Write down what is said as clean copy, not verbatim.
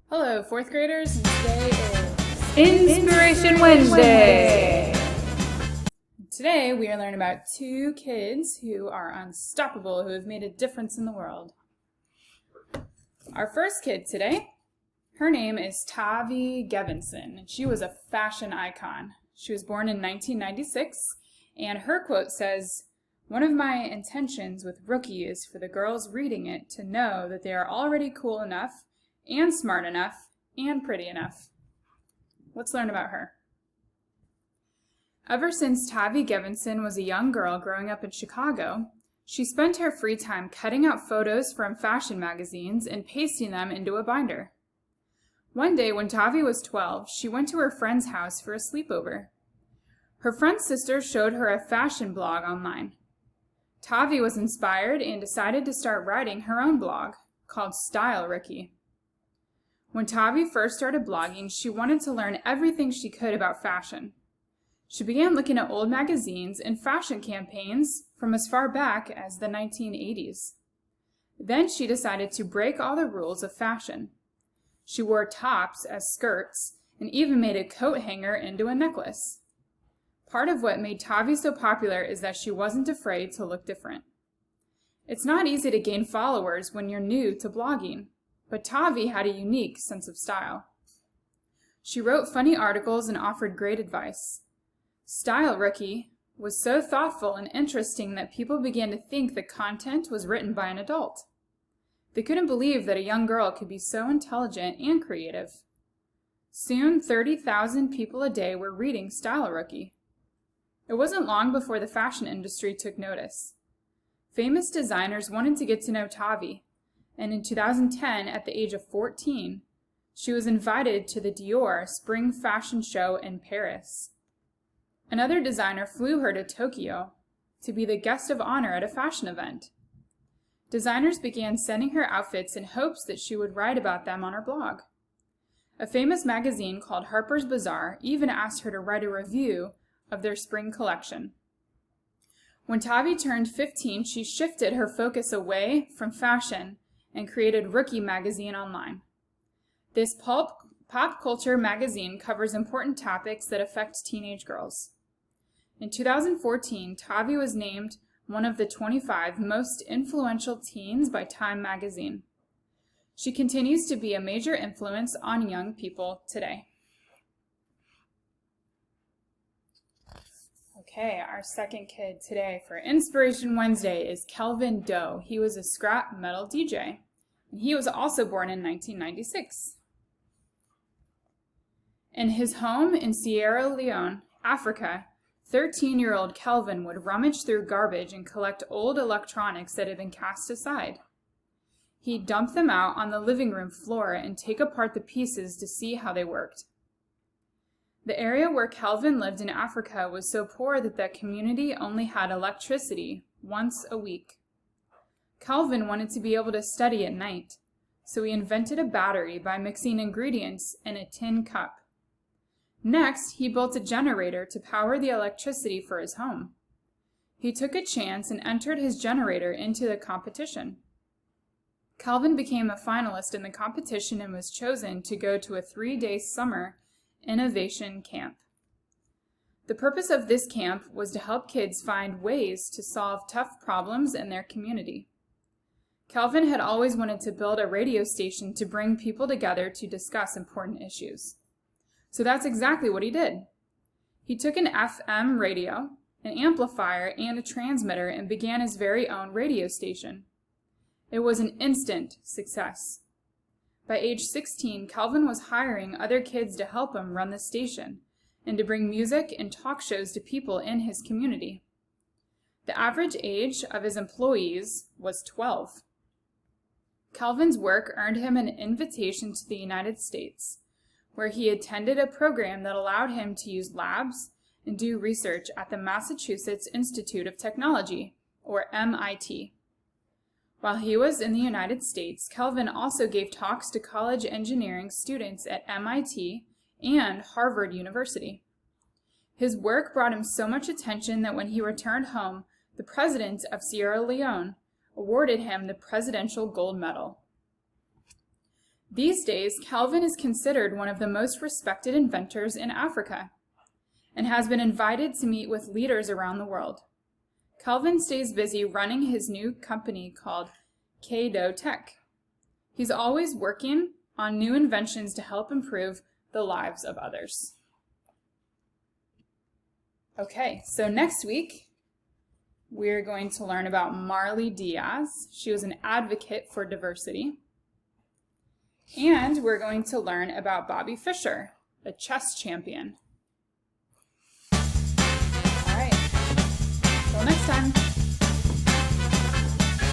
Hello, fourth graders. Today is Inspiration Wednesday. Today we are learning about two kids who are unstoppable, who have made a difference in the world. Our first kid today, her name is Tavi Gevinson, and she was a fashion icon. She was born in 1996, and her quote says, "One of my intentions with Rookie is for the girls reading it to know that they are already cool enough and smart enough and pretty enough." Let's learn about her. Ever since Tavi Gevinson was a young girl growing up in Chicago, she spent her free time cutting out photos from fashion magazines and pasting them into a binder. One day when Tavi was 12, she went to her friend's house for a sleepover. Her friend's sister showed her a fashion blog online. Tavi was inspired and decided to start writing her own blog, called Style Rookie. When Tavi first started blogging, she wanted to learn everything she could about fashion. She began looking at old magazines and fashion campaigns from as far back as the 1980s. Then she decided to break all the rules of fashion. She wore tops as skirts and even made a coat hanger into a necklace. Part of what made Tavi so popular is that she wasn't afraid to look different. It's not easy to gain followers when you're new to blogging, but Tavi had a unique sense of style. She wrote funny articles and offered great advice. Style Rookie was so thoughtful and interesting that people began to think the content was written by an adult. They couldn't believe that a young girl could be so intelligent and creative. Soon, 30,000 people a day were reading Style Rookie. It wasn't long before the fashion industry took notice. Famous designers wanted to get to know Tavi, and in 2010, at the age of 14, she was invited to the Dior Spring Fashion Show in Paris. Another designer flew her to Tokyo to be the guest of honor at a fashion event. Designers began sending her outfits in hopes that she would write about them on her blog. A famous magazine called Harper's Bazaar even asked her to write a review of their spring collection. When Tavi turned 15, she shifted her focus away from fashion and created Rookie magazine online. This pop culture magazine covers important topics that affect teenage girls. In 2014, Tavi was named one of the 25 most influential teens by Time magazine. She continues to be a major influence on young people today. Okay, our second kid today for Inspiration Wednesday is Kelvin Doe. He was a scrap metal DJ, and he was also born in 1996. In his home in Sierra Leone, Africa, 13-year-old Kelvin would rummage through garbage and collect old electronics that had been cast aside. He'd dump them out on the living room floor and take apart the pieces to see how they worked. The area where Kelvin lived in Africa was so poor that the community only had electricity once a week. Kelvin wanted to be able to study at night, so he invented a battery by mixing ingredients in a tin cup. Next, he built a generator to power the electricity for his home. He took a chance and entered his generator into the competition. Kelvin became a finalist in the competition and was chosen to go to a 3-day summer innovation camp. The purpose of this camp was to help kids find ways to solve tough problems in their community. Kelvin had always wanted to build a radio station to bring people together to discuss important issues. So that's exactly what he did. He took an FM radio, an amplifier, and a transmitter and began his very own radio station. It was an instant success. By age 16, Kelvin was hiring other kids to help him run the station and to bring music and talk shows to people in his community. The average age of his employees was 12. Kelvin's work earned him an invitation to the United States, where he attended a program that allowed him to use labs and do research at the Massachusetts Institute of Technology, or MIT. While he was in the United States, Kelvin also gave talks to college engineering students at MIT and Harvard University. His work brought him so much attention that when he returned home, the president of Sierra Leone awarded him the Presidential Gold Medal. These days, Kelvin is considered one of the most respected inventors in Africa and has been invited to meet with leaders around the world. Kelvin stays busy running his new company called Kado Tech. He's always working on new inventions to help improve the lives of others. Okay, so next week, we're going to learn about Marley Diaz. She was an advocate for diversity. And we're going to learn about Bobby Fischer, a chess champion. All right, until next time.